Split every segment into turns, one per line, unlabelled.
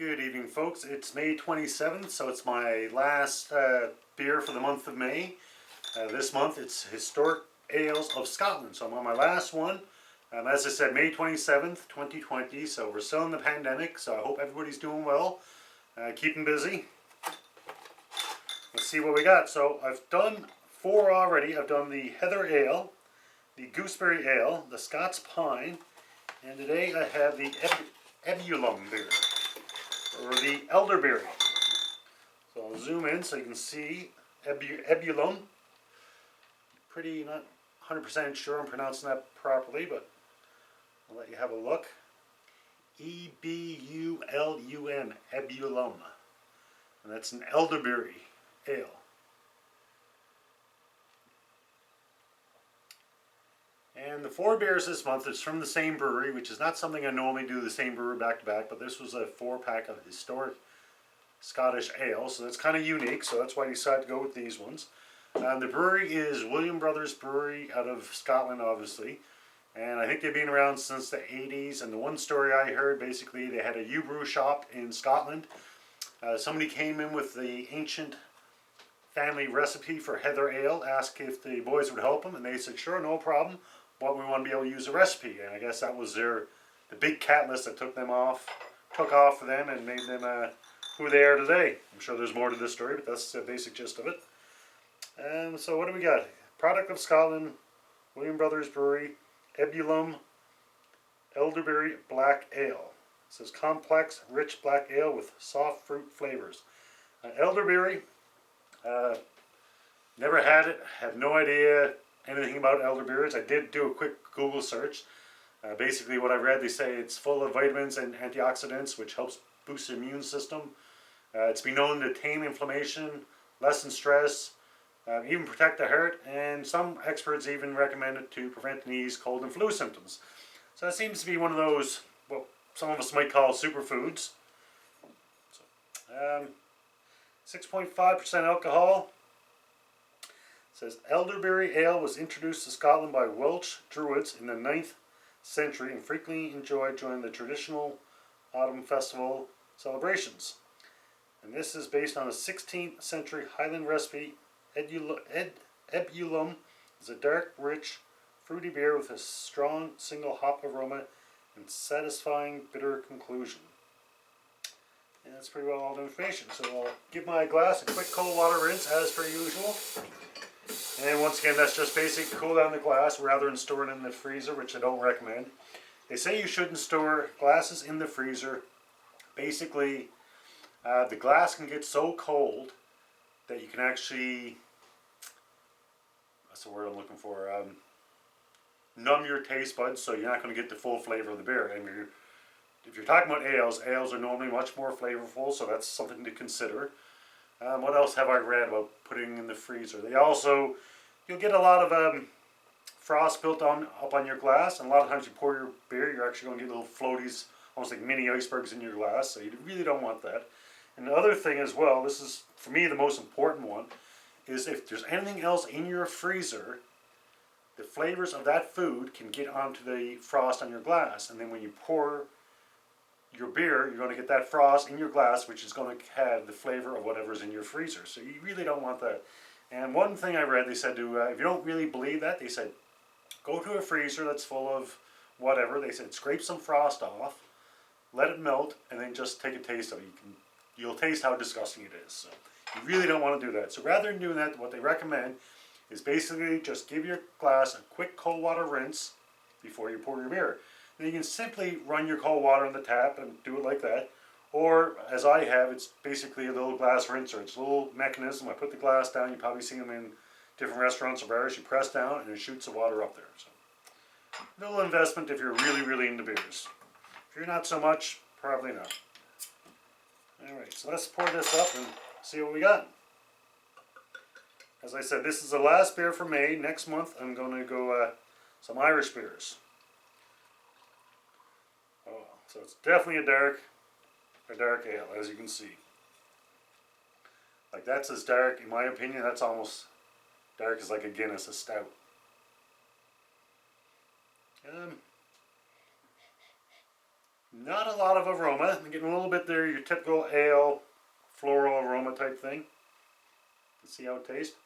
Good evening, folks. It's May 27th, so it's my last beer for the month of May. This month it's Historic Ales of Scotland, so I'm on my last one. As I said, May 27th, 2020, so we're still in the pandemic, so I hope everybody's doing well, keeping busy. Let's see what we got. So I've done 4 already. I've done the Heather Ale, the Gooseberry Ale, the Scots Pine, and today I have the Ebulum beer, or the Elderberry. So I'll zoom in so you can see Ebulum. Pretty not 100% sure I'm pronouncing that properly, but I'll let you have a look. E-B-U-L-U-M, Ebulum. And that's an elderberry ale. And the 4 beers this month is from the same brewery, which is not something I normally do, the same brewery back to back, but this was a 4-pack of historic Scottish ale, so that's kind of unique, so that's why I decided to go with these ones. The brewery is William Brothers Brewery out of Scotland, obviously, and I think they've been around since the 80s, and the one story I heard, basically, they had a U-brew shop in Scotland. Somebody came in with the ancient family recipe for Heather Ale, asked if the boys would help them, and they said, sure, no problem. But we want to be able to use the recipe, and I guess that was the big catalyst that took off for them and made them who they are today. I'm sure there's more to this story, but that's the basic gist of it. So what do we got? Product of Scotland, William Brothers Brewery, Ebulum Elderberry Black Ale. It says complex, rich black ale with soft fruit flavors. Elderberry, never had it, have no idea anything about elderberries. I did do a quick Google search. Basically what I read, they say it's full of vitamins and antioxidants, which helps boost the immune system. It's been known to tame inflammation, lessen stress, even protect the heart, and some experts even recommend it to prevent and ease cold and flu symptoms. So it seems to be one of those, what some of us might call superfoods. 6.5% alcohol. It says elderberry ale was introduced to Scotland by Welsh Druids in the 9th century and frequently enjoyed during the traditional autumn festival celebrations. And this is based on a 16th century Highland recipe. Ebulum is a dark, rich, fruity beer with a strong single hop aroma and satisfying bitter conclusion. And that's pretty well all the information. So I'll give my glass a quick cold water rinse as per usual. And once again, that's just basic cool down the glass rather than storing it in the freezer, which I don't recommend. They say you shouldn't store glasses in the freezer. Basically, the glass can get so cold that you can actually, what's the word I'm looking for, numb your taste buds, so you're not going to get the full flavor of the beer. And if you're talking about ales, ales are normally much more flavorful, so that's something to consider. What else have I read about putting in the freezer? They also, you'll get a lot of frost built up on your glass, and a lot of times you pour your beer, you're actually going to get little floaties, almost like mini icebergs in your glass, so you really don't want that. And the other thing as well, this is, for me, the most important one, is if there's anything else in your freezer, the flavors of that food can get onto the frost on your glass, and then when you pour your beer, you're going to get that frost in your glass, which is going to have the flavor of whatever's in your freezer. So you really don't want that. And one thing I read, they said to, if you don't really believe that, they said, go to a freezer that's full of whatever. They said, scrape some frost off, let it melt, and then just take a taste of it. You'll taste how disgusting it is. So you really don't want to do that. So rather than doing that, what they recommend is basically just give your glass a quick cold water rinse before you pour your beer. And you can simply run your cold water on the tap and do it like that. Or, as I have, it's basically a little glass rinser. It's a little mechanism. I put the glass down. You probably see them in different restaurants or bars. You press down and it shoots the water up there. So, little investment if you're really, really into beers. If you're not so much, probably not. Alright, so let's pour this up and see what we got. As I said, this is the last beer for May. Next month I'm going to go some Irish beers. Oh, so it's definitely a dark ale, as you can see. Like, that's as dark, in my opinion, that's almost dark as like a Guinness, a stout. Not a lot of aroma. I'm getting a little bit there, your typical ale, floral aroma type thing. Let's see how it tastes.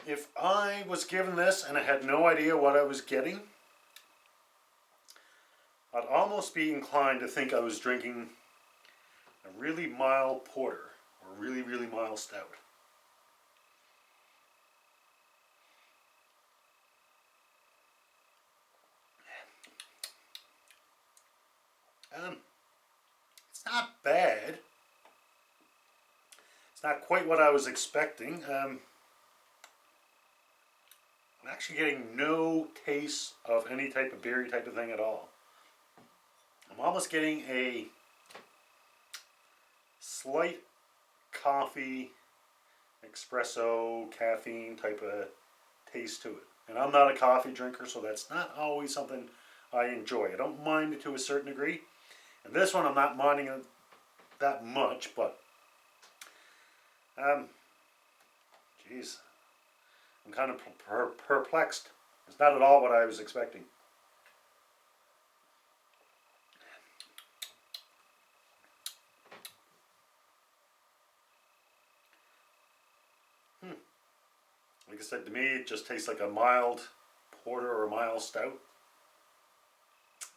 If I was given this and I had no idea what I was getting, I'd almost be inclined to think I was drinking a really mild porter or a really, really mild stout. It's not bad. It's not quite what I was expecting. I'm actually getting no taste of any type of berry type of thing at all. I'm almost getting a slight coffee, espresso, caffeine type of taste to it. And I'm not a coffee drinker, so that's not always something I enjoy. I don't mind it to a certain degree. And this one I'm not minding it that much, but geez, I'm kind of perplexed. It's not at all what I was expecting. Like I said, to me, it just tastes like a mild porter or a mild stout.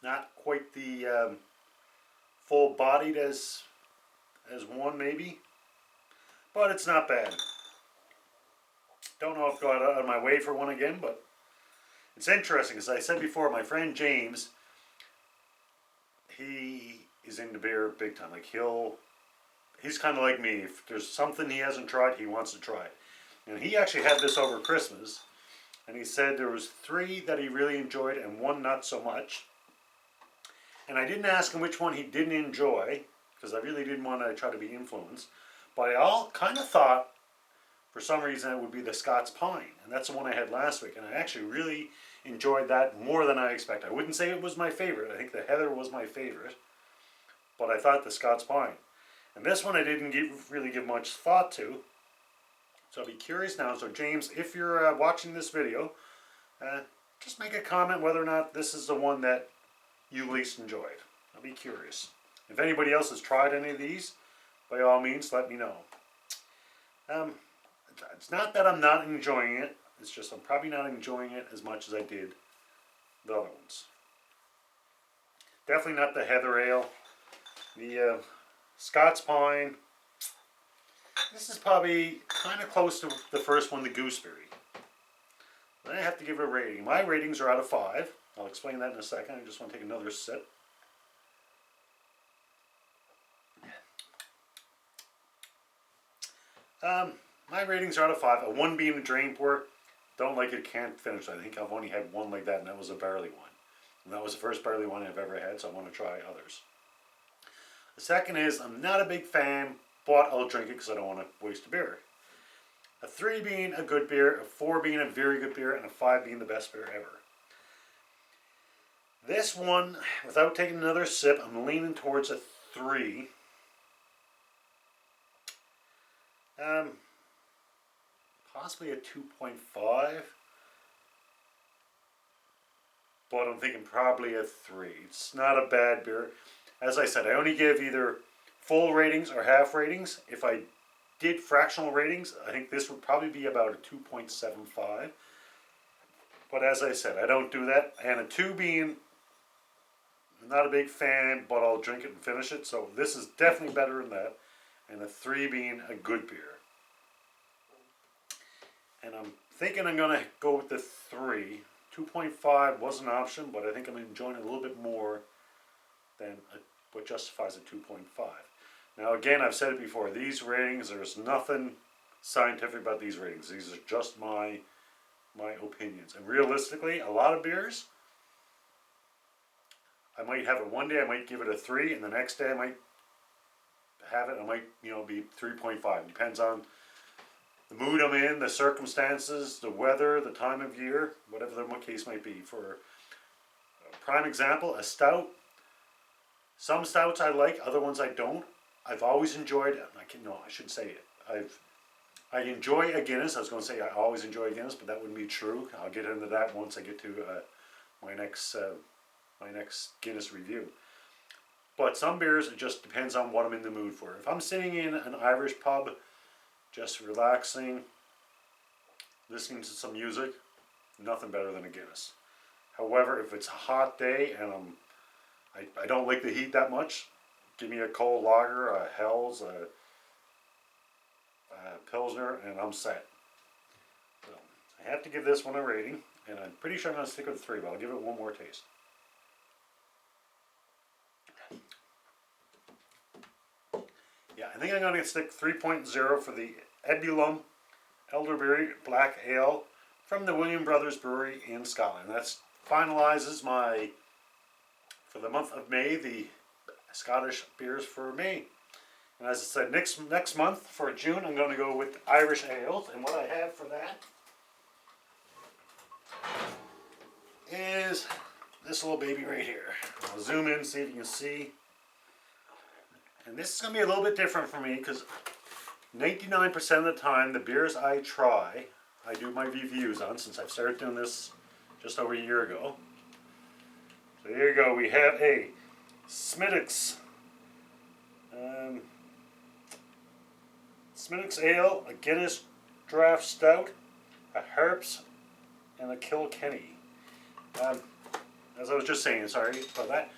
Not quite the full-bodied as one maybe, but it's not bad. Don't know if I'll go out of my way for one again, but it's interesting. As I said before, my friend James, he is into beer big time. Like he's kind of like me. If there's something he hasn't tried, he wants to try it. And he actually had this over Christmas, and he said there was 3 that he really enjoyed and 1 not so much. And I didn't ask him which one he didn't enjoy, because I really didn't want to try to be influenced. But I kind of thought, for some reason, it would be the Scots Pine. And that's the one I had last week. And I actually really enjoyed that more than I expected. I wouldn't say it was my favorite. I think the Heather was my favorite. But I thought the Scots Pine. And this one I didn't really give much thought to. So I'll be curious now. So James, if you're watching this video, just make a comment whether or not this is the one that you least enjoyed. I'll be curious. If anybody else has tried any of these, by all means, let me know. It's not that I'm not enjoying it. It's just I'm probably not enjoying it as much as I did the other ones. Definitely not the Heather Ale. The Scots Pine. This is probably kind of close to the first one, the Gooseberry. Then I have to give it a rating. My ratings are out of 5. I'll explain that in a second. I just want to take another sip. My ratings are out of 5. A 1 being a drain pour. Don't like it, can't finish. I think I've only had one like that, and that was a barley one. And that was the first barley one I've ever had, so I want to try others. The second is, I'm not a big fan, but I'll drink it because I don't want to waste a beer. A 3 being a good beer, a 4 being a very good beer, and a 5 being the best beer ever. This one, without taking another sip, I'm leaning towards a 3. Possibly a 2.5. But I'm thinking probably a 3. It's not a bad beer. As I said, I only give either full ratings or half ratings. If I did fractional ratings, I think this would probably be about a 2.75. But as I said, I don't do that. And a 2 being, I'm not a big fan, but I'll drink it and finish it. So this is definitely better than that. And a 3 being a good beer. And I'm thinking I'm going to go with the 3. 2.5 was an option, but I think I'm enjoying it a little bit more than what justifies a 2.5. Now again, I've said it before, these ratings, there's nothing scientific about these ratings. These are just my opinions. And realistically, a lot of beers, I might have it one day, I might give it a 3, and the next day I might have it, I might, be 3.5. Depends on the mood I'm in, the circumstances, the weather, the time of year, whatever the case might be. For a prime example, a stout. Some stouts I like, other ones I don't. I've always enjoyed, I should say it. I enjoy a Guinness. I was going to say I always enjoy a Guinness, but that wouldn't be true. I'll get into that once I get to my next Guinness review. But some beers, it just depends on what I'm in the mood for. If I'm sitting in an Irish pub, just relaxing, listening to some music, nothing better than a Guinness. However, if it's a hot day and I don't like the heat that much, give me a cold lager, a Hell's, a Pilsner, and I'm set. So I have to give this one a rating, and I'm pretty sure I'm going to stick with 3, but I'll give it one more taste. Yeah, I think I'm going to stick 3.0 for the Ebulum Elderberry Black Ale from the William Brothers Brewery in Scotland. That finalizes my, for the month of May, the Scottish beers for May. And as I said, next month for June, I'm going to go with Irish ales. And what I have for that is this little baby right here. I'll zoom in, see if you can see. And this is going to be a little bit different for me because 99% of the time, the beers I try, I do my reviews on, since I've started doing this just over a year ago. So here you go. We have a Smithwick's Ale, a Guinness Draft Stout, a Harps, and a Kilkenny. As I was just saying, sorry about that.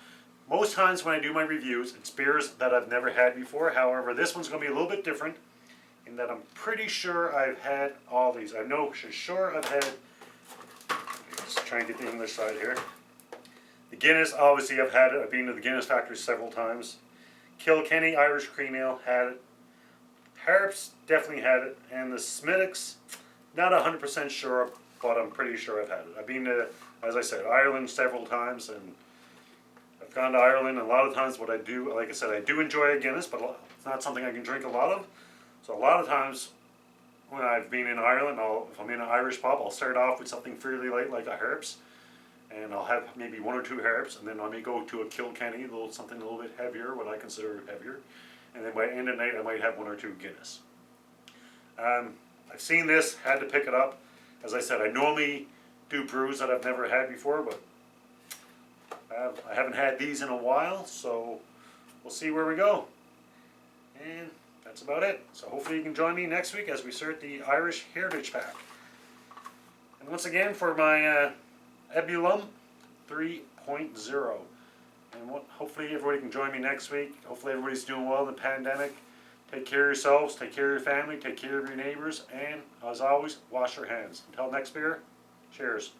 Most times when I do my reviews, it's beers that I've never had before. However, this one's going to be a little bit different in that I'm pretty sure I've had all these. I know for sure I've had, let's try and get the English side here. The Guinness, obviously I've had it. I've been to the Guinness factory several times. Kilkenny Irish Cream Ale, had it. Harps, definitely had it. And the Smithwick's, not 100% sure, but I'm pretty sure I've had it. I've been to, as I said, Ireland several times, and I've gone to Ireland, and a lot of times what I do, like I said, I do enjoy a Guinness, but it's not something I can drink a lot of. So a lot of times when I've been in Ireland, if I'm in an Irish pub, I'll start off with something fairly light like a Harps, and I'll have maybe 1 or 2 Harps, and then I may go to a Kilkenny, something a little bit heavier, what I consider heavier, and then by the end of the night I might have 1 or 2 Guinness. I've seen this, had to pick it up. As I said, I normally do brews that I've never had before, but I haven't had these in a while, so we'll see where we go. And that's about it. So hopefully you can join me next week as we start the Irish Heritage Pack. And once again, for my Ebulum 3.0. And hopefully everybody can join me next week. Hopefully everybody's doing well in the pandemic. Take care of yourselves, take care of your family, take care of your neighbors, and as always, wash your hands. Until next beer, cheers.